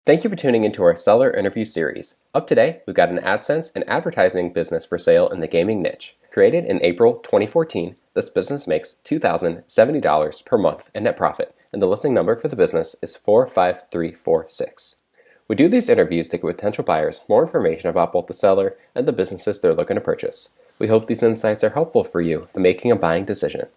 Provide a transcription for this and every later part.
Thank you for tuning into our seller interview series. Up today, we've got an AdSense and advertising business for sale in the gaming niche. Created in April 2014, this business makes $2,070 per month in net profit, and the listing number for the business is 45346. We do these interviews to give potential buyers more information about both the seller and the businesses they're looking to purchase. We hope these insights are helpful for you in making a buying decision.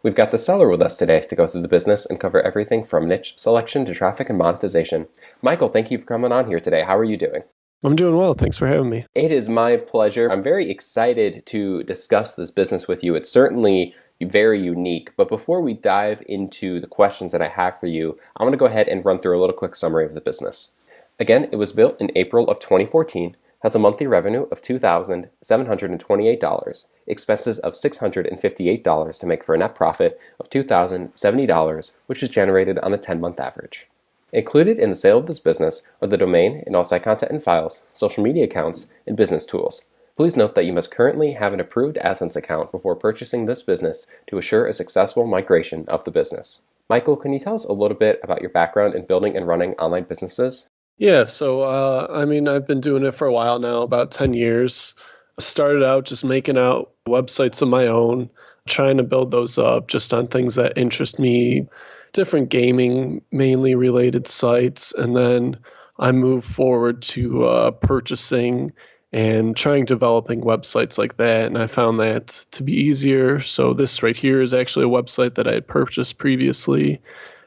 We've got the seller with us today to go through the business and cover everything from niche selection to traffic and monetization. Michael, thank you for coming on here today. How are you doing? I'm doing well. Thanks for having me. It is my pleasure. I'm very excited to discuss this business with you. It's certainly very unique. But before we dive into the questions that I have for you, I want to go ahead and run through a little quick summary of the business. Again, it was built in April of 2014, has a monthly revenue of $2,728, expenses of $658 to make for a net profit of $2,070, which is generated on a 10-month average. Included in the sale of this business are the domain and all site content and files, social media accounts, and business tools. Please note that you must currently have an approved Adsense account before purchasing this business to assure a successful migration of the business. Michael, can you tell us a little bit about your background in building and running online businesses? Yeah, so I've been doing it for a while now, about 10 years. I started out just making out websites of my own, trying to build those up just on things that interest me, different gaming, mainly related sites. And then I moved forward to purchasing and trying developing websites like that. And I found that to be easier. So this right here is actually a website that I had purchased previously.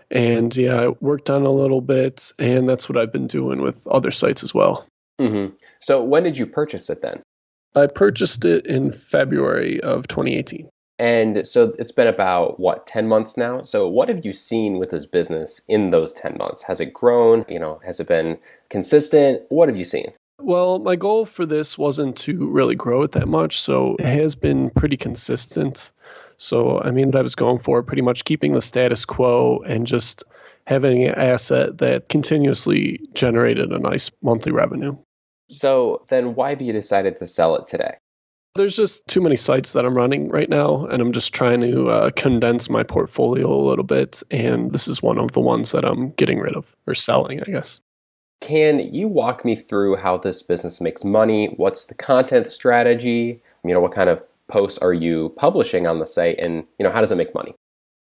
And yeah, I worked on a little bit, and that's what I've been doing with other sites as well. So when did you purchase it then? I purchased it in February of 2018. And so it's been about, 10 months now? So what have you seen with this business in those 10 months? Has it grown? Has it been consistent? What have you seen? Well, my goal for this wasn't to really grow it that much, so it has been pretty consistent. So, what I was going for, pretty much keeping the status quo and just having an asset that continuously generated a nice monthly revenue. So then why have you decided to sell it today? There's just too many sites that I'm running right now, and I'm just trying to condense my portfolio a little bit, and this is one of the ones that I'm getting rid of, or selling, I guess. Can you walk me through how this business makes money? What's the content strategy? What kind of posts are you publishing on the site, and how does it make money?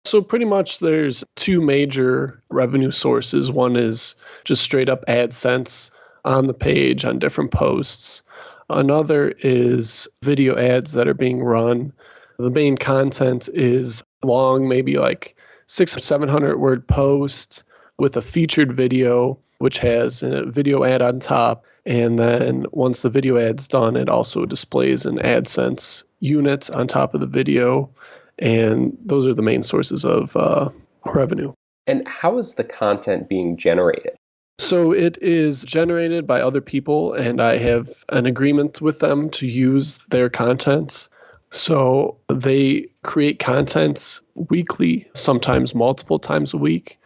So pretty much there's two major revenue sources. One is just straight up AdSense on the page on different posts. Another is video ads that are being run. The main content is long, maybe like 600 or 700 word post with a featured video, which has a video ad on top. And then once the video ad's done, it also displays an AdSense unit on top of the video. And those are the main sources of revenue. And how is the content being generated? So it is generated by other people, and I have an agreement with them to use their content. So they create content weekly, sometimes multiple times a week.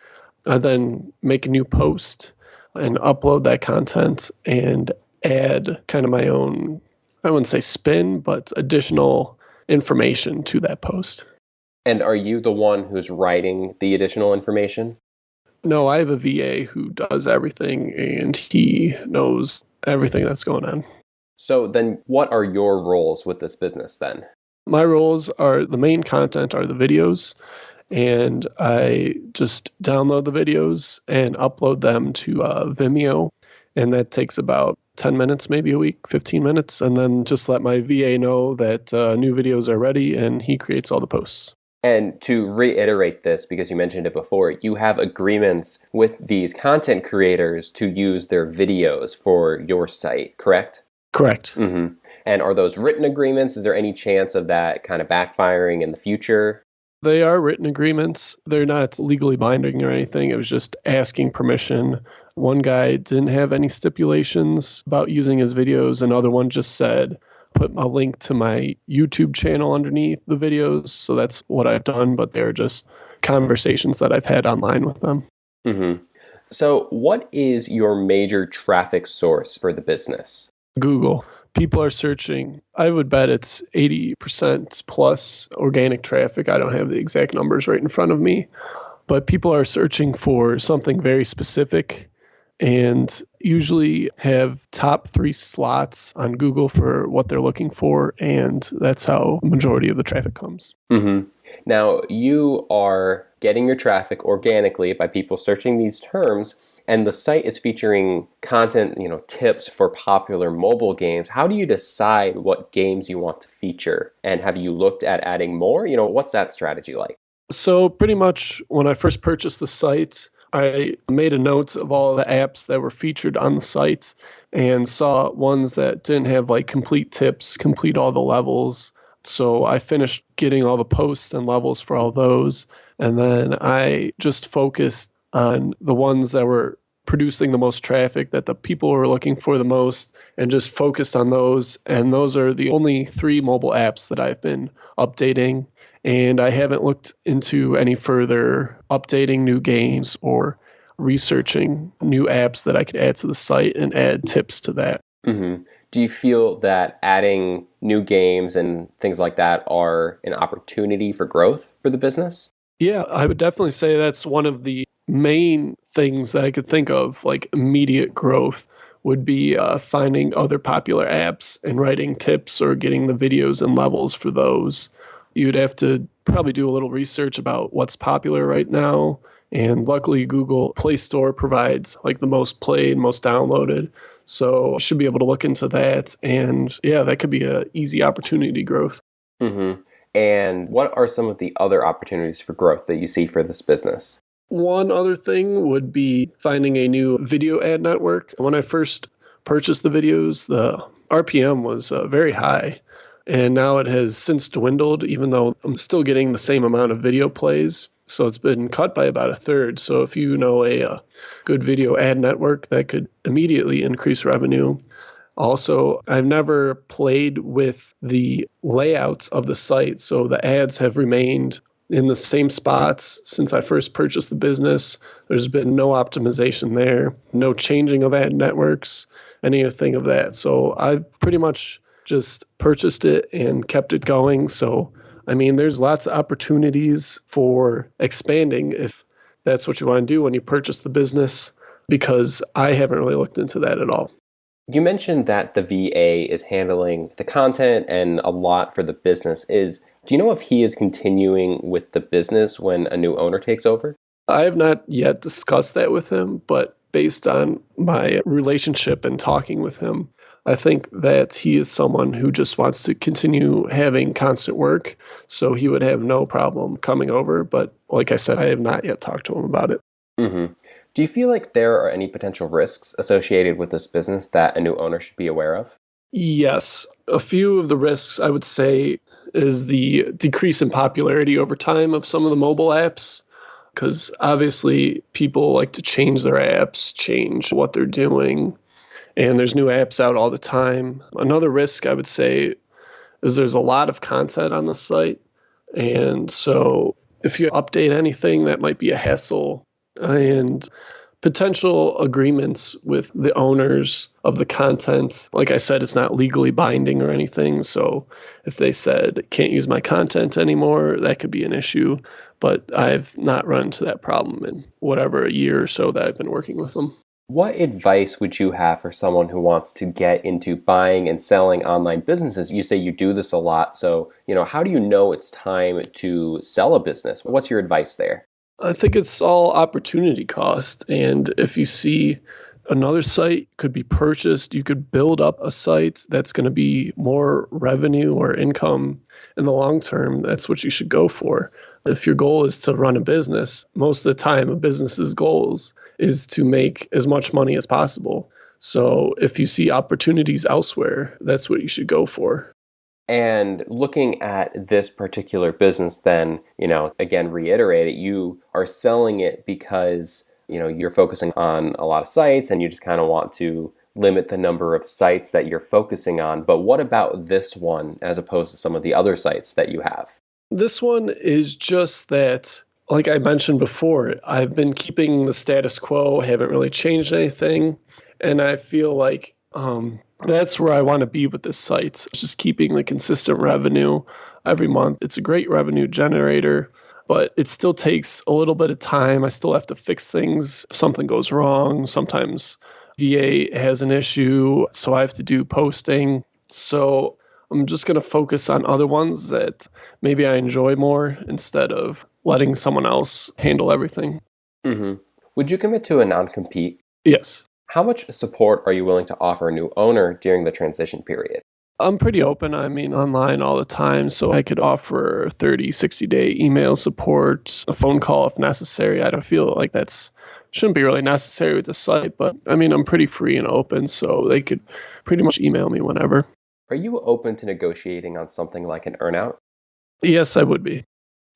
I then make a new post and upload that content and add kind of my own, I wouldn't say spin, but additional information to that post. And are you the one who's writing the additional information? No, I have a VA who does everything, and he knows everything that's going on. So then what are your roles with this business then? My roles are, the main content are the videos, and I just download the videos and upload them to Vimeo, and that takes about 10 minutes, maybe a week, 15 minutes, and then just let my VA know that new videos are ready, and he creates all the posts. And to reiterate this, because you mentioned it before, you have agreements with these content creators to use their videos for your site, correct? Correct. Mm-hmm. And are those written agreements? Is there any chance of that kind of backfiring in the future? They are written agreements. They're not legally binding or anything. It was just asking permission. One guy didn't have any stipulations about using his videos. Another one just said, put a link to my YouTube channel underneath the videos. So that's what I've done, but they're just conversations that I've had online with them. Mm-hmm. So what is your major traffic source for the business? Google. People are searching. I would bet it's 80% plus organic traffic. I don't have the exact numbers right in front of me, but people are searching for something very specific. and usually have top 3 slots on Google for what they're looking for, and that's how the majority of the traffic comes. Mm-hmm. Now, you are getting your traffic organically by people searching these terms, and the site is featuring content, tips for popular mobile games. How do you decide what games you want to feature? And have you looked at adding more? What's that strategy like? So pretty much when I first purchased the site, I made a note of all the apps that were featured on the site and saw ones that didn't have like complete tips, complete all the levels. So I finished getting all the posts and levels for all those. And then I just focused on the ones that were producing the most traffic, that the people were looking for the most, and just focused on those. And those are the only 3 mobile apps that I've been updating. And I haven't looked into any further updating new games or researching new apps that I could add to the site and add tips to that. Mm-hmm. Do you feel that adding new games and things like that are an opportunity for growth for the business? Yeah, I would definitely say that's one of the main things that I could think of, like immediate growth, would be finding other popular apps and writing tips or getting the videos and levels for those. You'd have to probably do a little research about what's popular right now. And luckily, Google Play Store provides like the most played, most downloaded. So I should be able to look into that. And yeah, that could be an easy opportunity growth. Mm-hmm. And what are some of the other opportunities for growth that you see for this business? One other thing would be finding a new video ad network. When I first purchased the videos, the RPM was very high, and now it has since dwindled, even though I'm still getting the same amount of video plays. So it's been cut by about a third. So if you know a good video ad network, that could immediately increase revenue. Also, I've never played with the layouts of the site, so the ads have remained in the same spots since I first purchased the business. There's been no optimization there, no changing of ad networks, anything of that. So I've pretty much just purchased it and kept it going. So, I mean, there's lots of opportunities for expanding if that's what you want to do when you purchase the business, because I haven't really looked into that at all. You mentioned that the VA is handling the content and a lot for the business. Do you know if he is continuing with the business when a new owner takes over? I have not yet discussed that with him, but based on my relationship and talking with him, I think that he is someone who just wants to continue having constant work. So he would have no problem coming over. But like I said, I have not yet talked to him about it. Mm-hmm. Do you feel like there are any potential risks associated with this business that a new owner should be aware of? Yes. A few of the risks I would say is the decrease in popularity over time of some of the mobile apps, because obviously people like to change their apps, change what they're doing, and there's new apps out all the time. Another risk I would say is there's a lot of content on the site, and so if you update anything, that might be a hassle. And potential agreements with the owners of the content. Like I said, it's not legally binding or anything. So if they said, can't use my content anymore, that could be an issue. But I've not run into that problem in whatever a year or so that I've been working with them. What advice would you have for someone who wants to get into buying and selling online businesses? You say you do this a lot. So, how do you know it's time to sell a business? What's your advice there? I think it's all opportunity cost. And if you see another site could be purchased, you could build up a site that's going to be more revenue or income in the long term. That's what you should go for. If your goal is to run a business, most of the time a business's goals is to make as much money as possible. So if you see opportunities elsewhere, that's what you should go for. And looking at this particular business, then, again, reiterate it, you are selling it because, you're focusing on a lot of sites and you just kind of want to limit the number of sites that you're focusing on. But what about this one as opposed to some of the other sites that you have? This one is just that, like I mentioned before, I've been keeping the status quo, haven't really changed anything. And I feel like that's where I want to be with this site. It's just keeping the consistent revenue every month. It's a great revenue generator. but it still takes a little bit of time. I still have to fix things if something goes wrong. Sometimes VA has an issue, so I have to do posting. So I'm just going to focus on other ones that maybe I enjoy more instead of letting someone else handle everything. Hmm. Would you commit to a non-compete? Yes. How much support are you willing to offer a new owner during the transition period? I'm pretty open. I mean, online all the time. So I could offer 30, 60-day email support, a phone call if necessary. I don't feel like that's shouldn't be really necessary with the site, but I mean, I'm pretty free and open, so they could pretty much email me whenever. Are you open to negotiating on something like an earnout? Yes, I would be.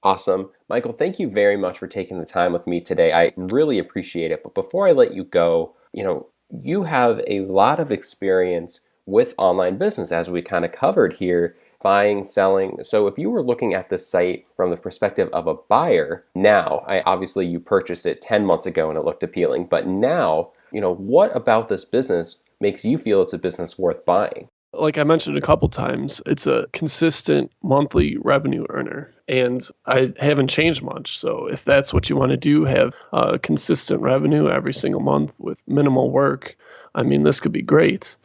Awesome. Michael, thank you very much for taking the time with me today. I really appreciate it. But before I let you go, you have a lot of experience with online business, as we kind of covered here, buying, selling. So if you were looking at this site from the perspective of a buyer now, obviously you purchased it 10 months ago and it looked appealing, but now, what about this business makes you feel it's a business worth buying? Like I mentioned a couple times, it's a consistent monthly revenue earner, and I haven't changed much. So if that's what you want to do, have consistent revenue every single month with minimal work, I mean, this could be great.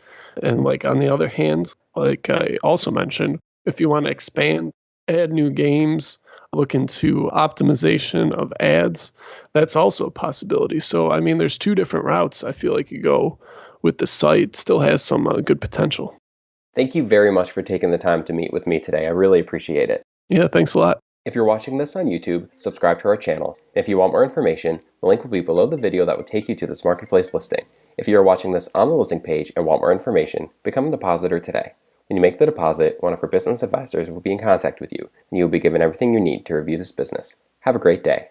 And like on the other hand, like I also mentioned, if you want to expand, add new games, look into optimization of ads, that's also a possibility. So I mean, there's two different routes I feel like you go with the site. Still has some good potential. Thank you very much for taking the time to meet with me today. I really appreciate it. Yeah, thanks a lot. If you're watching this on YouTube, subscribe to our channel. If you want more information, the link will be below the video that will take you to this marketplace listing. If you are watching this on the listing page and want more information, become a depositor today. When you make the deposit, one of our business advisors will be in contact with you, and you will be given everything you need to review this business. Have a great day.